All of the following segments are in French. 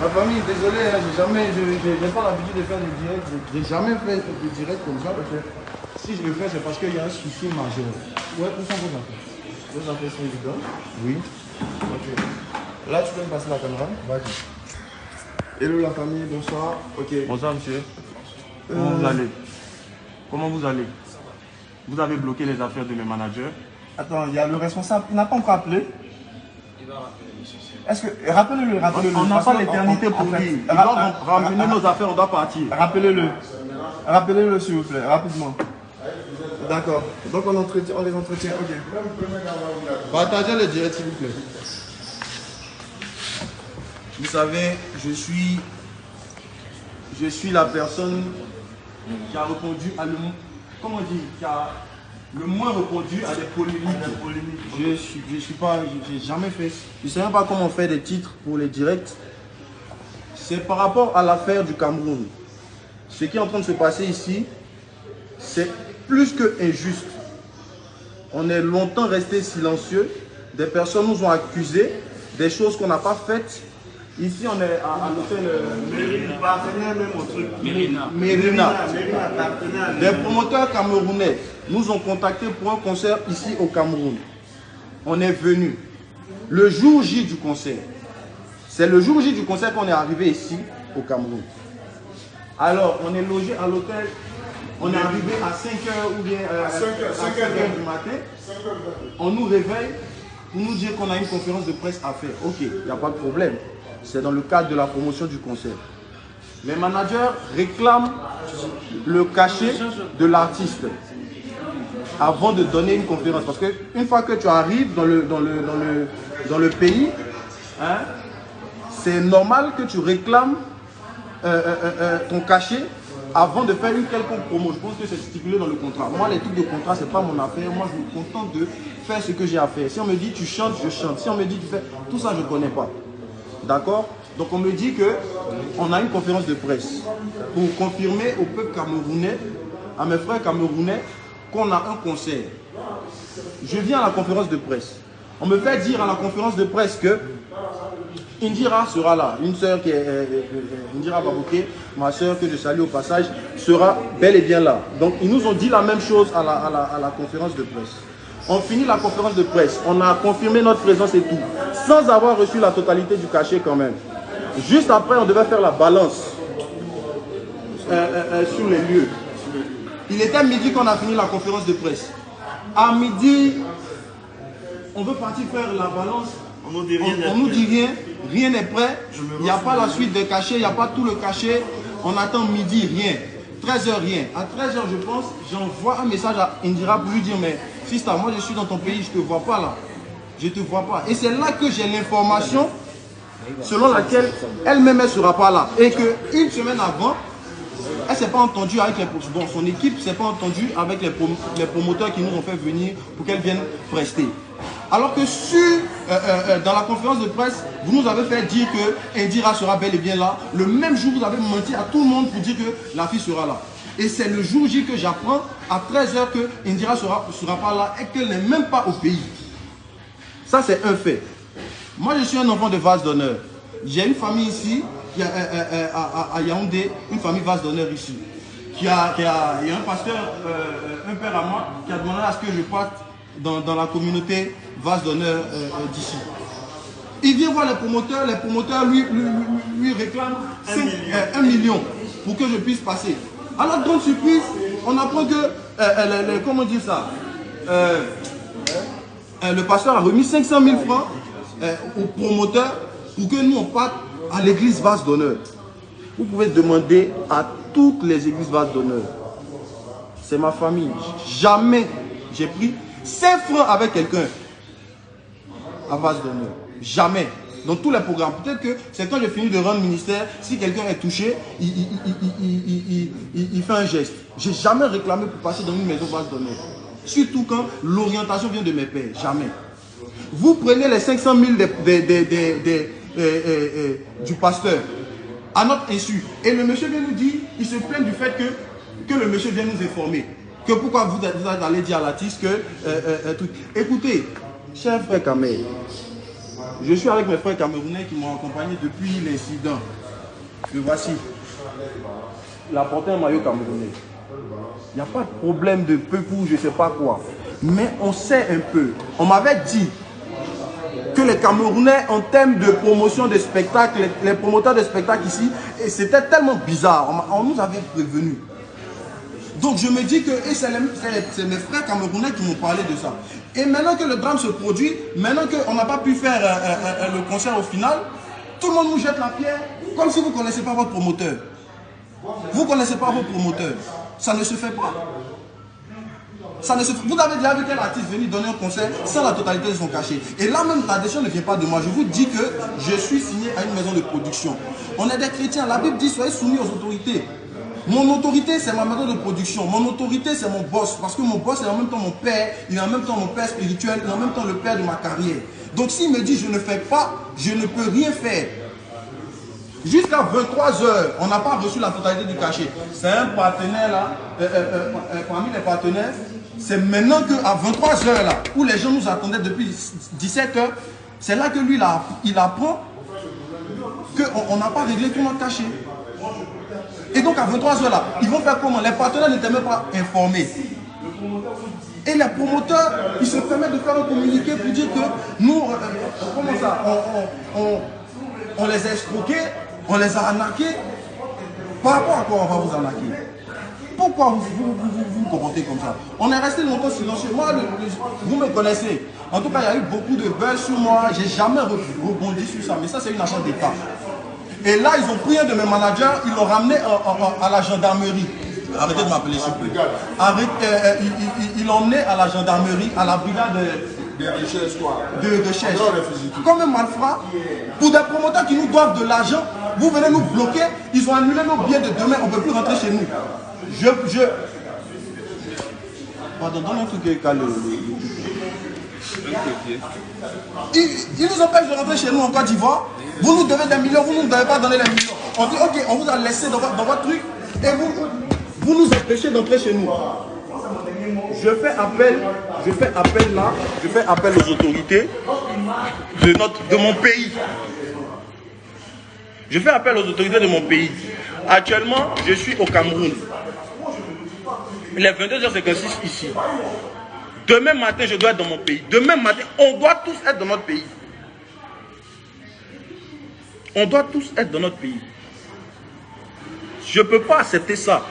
Ma famille, désolé, hein, j'ai pas l'habitude de faire des directs. J'ai jamais fait de direct comme ça parce que si je le fais, c'est parce qu'il y a un souci majeur. Ouais, où sont vos affaires? Vos affaires sont évidentes? Oui. Ok. Là, tu peux me passer la caméra? Vas-y. Hello la famille, bonsoir. Ok. Bonsoir monsieur. Comment vous allez? Comment vous allez? Vous avez bloqué les affaires de mes managers. Attends, il y a le responsable, il n'a pas encore appelé. Il va rappeler. Est-ce que, rappelez-le, rappelez-le. On n'a pas l'éternité pour lui. Il doit ramener nos affaires, on doit partir. Rappelez-le. Rappelez-le s'il vous plaît, rapidement. D'accord. Donc on les entretient, ok. Partagez le direct s'il vous plaît. Vous savez, je suis la personne qui a répondu à comment dire, qui a le moins répondu à des polémiques. J'ai jamais fait. Je ne sais même pas comment faire des titres pour les directs. C'est par rapport à l'affaire du Cameroun. Ce qui est en train de se passer ici, c'est plus que injuste. On est longtemps resté silencieux. Des personnes nous ont accusés des choses qu'on n'a pas faites. Ici, on est à l'hôtel Mérina. Des promoteurs camerounais nous ont contactés pour un concert ici au Cameroun. On est venu le jour J du concert. C'est le jour J du concert qu'on est arrivé ici au Cameroun. Alors, on est logé à l'hôtel. On est arrivé à 5h ou bien à 5h du matin. On nous réveille pour nous dire qu'on a une conférence de presse à faire. Ok, il n'y a pas de problème. C'est dans le cadre de la promotion du concert. Les managers réclament le cachet de l'artiste avant de donner une conférence. Parce qu'une fois que tu arrives dans le pays, hein, c'est normal que tu réclames ton cachet avant de faire une quelconque promo. Je pense que c'est stipulé dans le contrat. Moi, les trucs de contrat, c'est pas mon affaire. Moi, je me contente de faire ce que j'ai à faire. Si on me dit tu chantes, je chante. Si on me dit tu fais... Tout ça, je ne connais pas. D'accord? Donc on me dit qu'on a une conférence de presse pour confirmer au peuple camerounais, à mes frères camerounais, qu'on a un concert. Je viens à la conférence de presse. On me fait dire à la conférence de presse que Indira sera là. Une sœur qui est Indira Babouké, ma sœur que je salue au passage, sera bel et bien là. Donc ils nous ont dit la même chose à la conférence de presse. On finit la conférence de presse, on a confirmé notre présence et tout, sans avoir reçu la totalité du cachet quand même. Juste après, on devait faire la balance sur les lieux. Il était midi qu'on a fini la conférence de presse. À midi, on veut partir faire la balance. On nous dit rien, rien n'est prêt. Il n'y a pas la suite des cachets, il n'y a pas tout le cachet. On attend midi, rien. 13h, rien. À 13h, je pense, j'envoie un message à Indira pour lui dire, mais Sista, moi je suis dans ton pays, je ne te vois pas là. Je ne te vois pas. Et c'est là que j'ai l'information selon laquelle elle-même ne sera pas là. Et qu'une semaine avant, elle ne s'est pas entendue avec son équipe, ne s'est pas entendue avec les promoteurs qui nous ont fait venir pour qu'elle vienne prester. Alors que dans la conférence de presse, vous nous avez fait dire que Indira sera bel et bien là. Le même jour, vous avez menti à tout le monde pour dire que la fille sera là. Et c'est le jour J que j'apprends à 13h que Indira sera pas là et qu'elle n'est même pas au pays. Ça, c'est un fait. Moi, je suis un enfant de vase d'honneur. J'ai une famille ici, à Yaoundé, une famille vase d'honneur ici. Il y a un pasteur, un père à moi, qui a demandé à ce que je parte dans la communauté vase d'honneur d'ici. Il vient voir les promoteurs lui réclament 1 million pour que je puisse passer. À notre grande surprise, on apprend que, comment dire ça, le pasteur a remis 500 000 francs aux promoteurs pour que nous on parte à l'église vase d'honneur. Vous pouvez demander à toutes les églises vase d'honneur. C'est ma famille. Jamais j'ai pris 5 francs avec quelqu'un à vase d'honneur. Jamais. Dans tous les programmes. Peut-être que c'est quand j'ai fini de rendre ministère, si quelqu'un est touché, il fait un geste. J'ai jamais réclamé pour passer dans une maison vase d'honneur. Surtout quand l'orientation vient de mes pères. Jamais. Vous prenez les 500 000 du pasteur à notre insu. Et le monsieur vient nous dire, il se plaint du fait que le monsieur vient nous informer. Que pourquoi vous allez dire à l'artiste que... Écoutez, cher frère Kamel, Je suis avec mes frères camerounais qui m'ont accompagné depuis l'incident. Le voici. Il a porté un maillot camerounais. Il n'y a pas de problème de peuple ou je ne sais pas quoi. Mais on sait un peu. On m'avait dit que les Camerounais, en termes de promotion des spectacles, les promoteurs de spectacles ici, c'était tellement bizarre. On nous avait prévenu. Donc je me dis que, et c'est mes frères camerounais qui m'ont parlé de ça. Et maintenant que le drame se produit, maintenant qu'on n'a pas pu faire le concert au final, tout le monde nous jette la pierre, comme si vous ne connaissez pas votre promoteur. Vous ne connaissez pas vos promoteurs. Ça ne se fait pas. Ça ne se fait. Vous avez déjà vu quel artiste venir donner un concert sans la totalité de son cachet. Et là même, la décision ne vient pas de moi. Je vous dis que je suis signé à une maison de production. On est des chrétiens. La Bible dit soyez soumis aux autorités. Mon autorité, c'est ma maison de production. Mon autorité, c'est mon boss. Parce que mon boss est en même temps mon père. Il est en même temps mon père spirituel. Il est en même temps le père de ma carrière. Donc s'il me dit je ne fais pas, je ne peux rien faire. Jusqu'à 23 h, on n'a pas reçu la totalité du cachet. C'est un partenaire là, parmi les partenaires, c'est maintenant qu'à 23 h là, où les gens nous attendaient depuis 17 h, c'est là que lui il apprend qu'on n'a pas réglé tout notre cachet. Et donc à 23 h là, ils vont faire comment? Les partenaires n'étaient même pas informés. Et les promoteurs, ils se permettent de faire un communiqué pour dire que nous, comment ça, on les a escroqués, on les a arnaqués. Par rapport à quoi on va vous arnaquer? Pourquoi vous comportez comme ça? On est resté longtemps silencieux. Moi, vous me connaissez. En tout cas, il y a eu beaucoup de buzz sur moi. J'ai jamais rebondi sur ça. Mais ça, c'est une affaire d'État. Et là, ils ont pris un de mes managers, ils l'ont ramené à la gendarmerie. Arrêtez de m'appeler, s'il vous plaît. Ils l'ont emmené à la gendarmerie, à la brigade de recherche. Comme un malfrat, pour des promoteurs qui nous doivent de l'argent, vous venez nous bloquer, ils ont annulé nos billets de demain, on ne peut plus rentrer chez nous. Pardon, donne un truc calme. Ils nous empêchent de rentrer chez nous en Côte d'Ivoire. Vous nous devez des millions, vous ne nous devez pas donner les millions. On dit ok, on vous a laissé dans votre truc et vous nous empêchez d'entrer chez nous. Je fais appel aux autorités de mon pays. Je fais appel aux autorités de mon pays. Actuellement, je suis au Cameroun. Il est 22h56 ici. Demain matin, je dois être dans mon pays. Demain matin, on doit tous être dans notre pays. On doit tous être dans notre pays. Je ne peux pas accepter ça.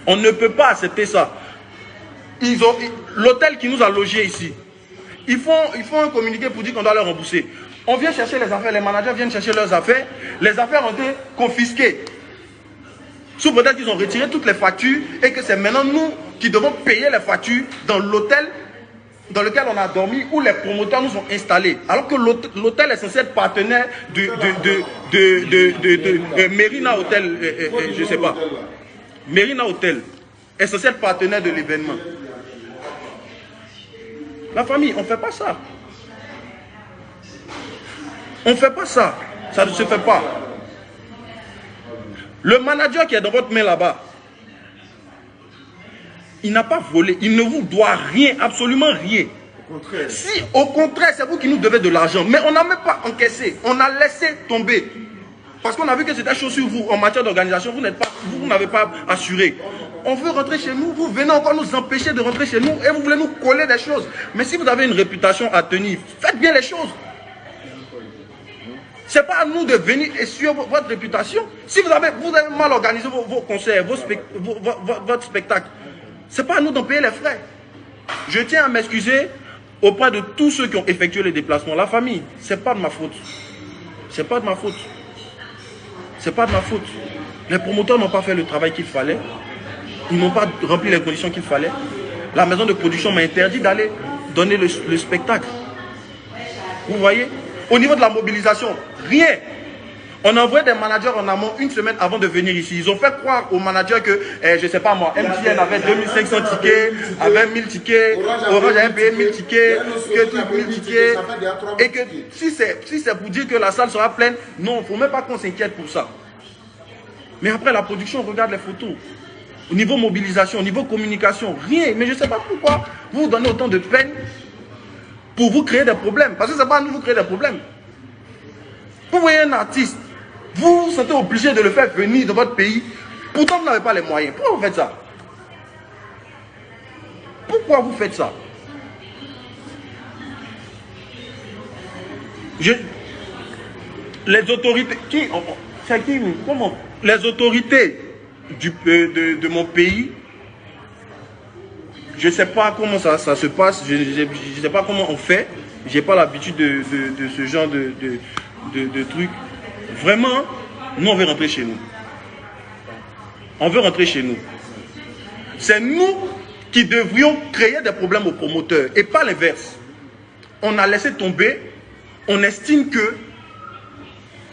On ne peut pas accepter ça. L'hôtel qui nous a logés ici, ils font un communiqué pour dire qu'on doit leur rembourser. On vient chercher les affaires, les managers viennent chercher leurs affaires. Les affaires ont été confisquées. Sous prétexte qu'ils ont retiré toutes les factures et que c'est maintenant nous qui devons payer les factures dans l'hôtel dans lequel on a dormi, où les promoteurs nous ont installés. Alors que l'hôtel est censé être partenaire de Merina Hotel, je ne sais pas. Merina Hotel est censé être partenaire de l'événement. La famille, on ne fait pas ça. On ne fait pas ça. Ça ne se fait pas. Le manager qui est dans votre main là-bas, il n'a pas volé, il ne vous doit rien, absolument rien. Au contraire. Si, au contraire, c'est vous qui nous devez de l'argent, mais on n'a même pas encaissé, on a laissé tomber. Parce qu'on a vu que c'était chaud sur vous en matière d'organisation, vous n'avez pas assuré. On veut rentrer chez nous, vous venez encore nous empêcher de rentrer chez nous et vous voulez nous coller des choses. Mais si vous avez une réputation à tenir, faites bien les choses. Ce n'est pas à nous de venir essuyer votre réputation. Si vous avez mal organisé vos concerts, votre spectacle, ce n'est pas à nous d'en payer les frais. Je tiens à m'excuser auprès de tous ceux qui ont effectué les déplacements. La famille, ce n'est pas de ma faute. Ce n'est pas de ma faute. Ce n'est pas de ma faute. Les promoteurs n'ont pas fait le travail qu'il fallait. Ils n'ont pas rempli les conditions qu'il fallait. La maison de production m'a interdit d'aller donner le spectacle. Vous voyez? Au niveau de la mobilisation, rien. On a envoyé des managers en amont une semaine avant de venir ici. Ils ont fait croire aux managers que, je ne sais pas moi, MTN avait 2500 tickets, avait 1000 tickets, Orange avait payé 1000 tickets, que tout 1000 tickets. Et que si c'est pour dire que la salle sera pleine, non, il ne faut même pas qu'on s'inquiète pour ça. Mais après la production, on regarde les photos. Au niveau mobilisation, au niveau communication, rien. Mais je ne sais pas pourquoi vous donnez autant de peine pour vous créer des problèmes. Parce que ce n'est pas à nous vous créer des problèmes. Vous voyez un artiste, vous vous sentez obligé de le faire venir dans votre pays. Pourtant, vous n'avez pas les moyens. Pourquoi vous faites ça? Pourquoi vous faites ça? Les autorités... Comment? Les autorités de mon pays, je ne sais pas comment ça se passe, je ne sais pas comment on fait. Je n'ai pas l'habitude de ce genre de trucs. Vraiment, nous, on veut rentrer chez nous. On veut rentrer chez nous. C'est nous qui devrions créer des problèmes aux promoteurs et pas l'inverse. On a laissé tomber, on estime que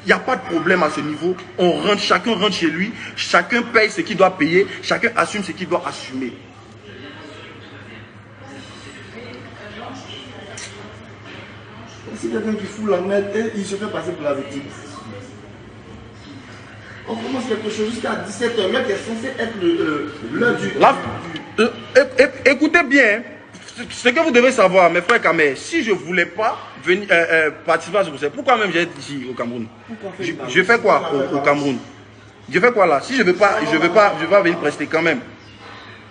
il n'y a pas de problème à ce niveau. On rentre, chacun rentre chez lui, chacun paye ce qu'il doit payer, chacun assume ce qu'il doit assumer. Si quelqu'un qui fout la merde et il se fait passer pour la victime. On commence quelque chose jusqu'à 17h, l'heure qui est censé être l'heure du... Écoutez bien, ce que vous devez savoir, mes frères Kamé, si je ne voulais pas venir participer à ce concert, pourquoi même j'ai ici au Cameroun? Je fais quoi au Cameroun? Je fais quoi là? Si je ne veux pas venir prester quand même.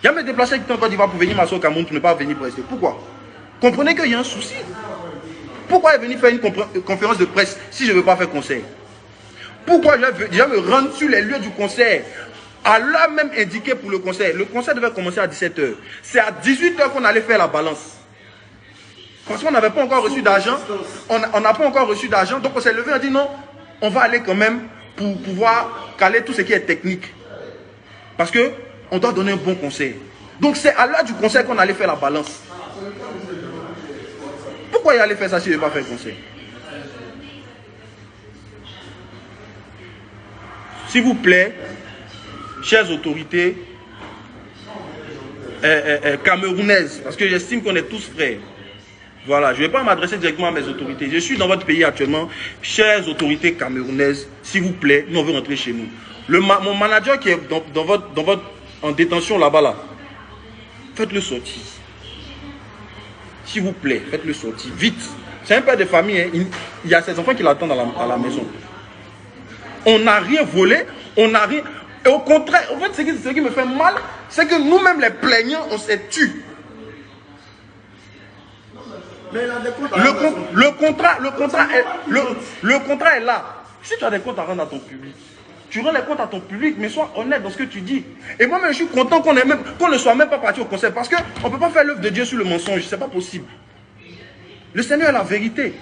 Il y a mes déplacés qui sont en Côte d'Ivoire pour venir m'asseoir au Cameroun pour ne pas venir prester. Pourquoi? Comprenez qu'il y a un souci. Pourquoi est venu faire une conférence de presse si je ne veux pas faire concert? Pourquoi je vais me rendre sur les lieux du concert à l'heure même indiquée pour le concert? Le concert devait commencer à 17h. C'est à 18h qu'on allait faire la balance. Parce qu'on n'avait pas encore reçu d'argent. On n'a pas encore reçu d'argent. Donc on s'est levé et on a dit non, on va aller quand même pour pouvoir caler tout ce qui est technique. Parce qu'on doit donner un bon concert. Donc c'est à l'heure du concert qu'on allait faire la balance. Pourquoi il allait faire ça si je ne vais pas faire le concert? S'il vous plaît, chères autorités camerounaises, parce que j'estime qu'on est tous frères. Voilà, je ne vais pas m'adresser directement à mes autorités. Je suis dans votre pays actuellement. Chères autorités camerounaises, s'il vous plaît, nous on veut rentrer chez nous. Mon manager qui est en détention là-bas, là, faites-le sortir. S'il vous plaît, faites-le sortir. Vite. C'est un père de famille. Hein. Il y a ses enfants qui l'attendent à la maison. On n'a rien volé. On n'a rien... Et au contraire, en fait, ce qui me fait mal, c'est que nous-mêmes, les plaignants, on s'est tués. Mais il a des comptes à le contrat est là. Si tu as des comptes à rendre à ton public, tu rends les comptes à ton public, mais sois honnête dans ce que tu dis. Et moi-même, je suis content qu'on ne soit même pas parti au concert. Parce qu'on ne peut pas faire l'œuvre de Dieu sur le mensonge. Ce n'est pas possible. Le Seigneur est la vérité.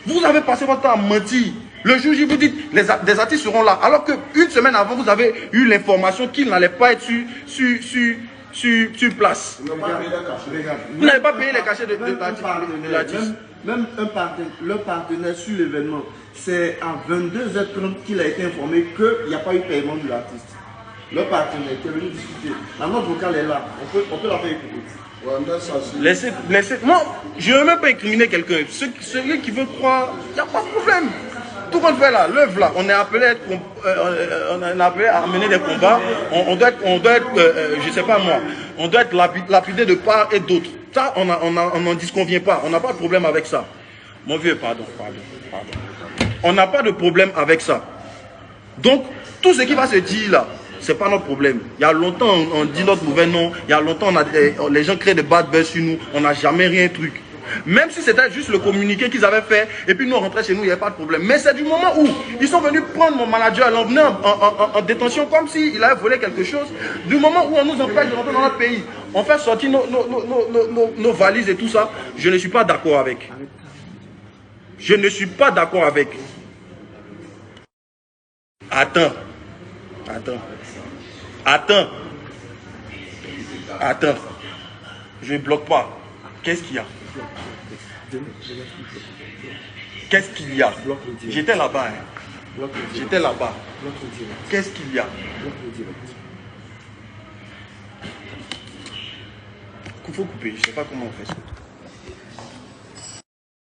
Vous avez passé votre temps à mentir. Le jour où vous dites, des artistes seront là. Alors qu'une semaine avant, vous avez eu l'information qu'ils n'allaient pas être sur place. Vous n'avez pas payé les cachets de l'artiste. Même le partenaire sur l'événement, c'est à 22h30 qu'il a été informé qu'il n'y a pas eu paiement de l'artiste. Le partenaire qui est venu discuter. La note vocale est là. On peut la faire écouter. Moi, je ne veux même pas incriminer quelqu'un. Celui qui veut croire, il n'y a pas de problème. Tout qu'on fait là, l'œuvre là, on est appelé à mener des combats. On doit être je ne sais pas moi, on doit être lapidé de part et d'autre. Ça, on n'en disconvient pas. On n'a pas de problème avec ça. Mon vieux, pardon. On n'a pas de problème avec ça. Donc, tout ce qui va se dire là, ce n'est pas notre problème. Il y a longtemps, on dit notre mauvais nom. Il y a longtemps, les gens créent des bad buzz sur nous. On n'a jamais rien truc. Même si c'était juste le communiqué qu'ils avaient fait, et puis nous on rentrait chez nous, il n'y avait pas de problème. Mais c'est du moment où ils sont venus prendre mon manager, l'emmener en détention comme s'il avait volé quelque chose. Du moment où on nous empêche de rentrer dans notre pays, on fait sortir nos valises et tout ça, je ne suis pas d'accord avec. Je ne suis pas d'accord avec. Attends. Je ne bloque pas. Qu'est-ce qu'il y a? Qu'est-ce qu'il y a? J'étais là-bas. Hein. J'étais là-bas. Qu'est-ce qu'il y a? Il faut couper. Je ne sais pas comment on fait ça.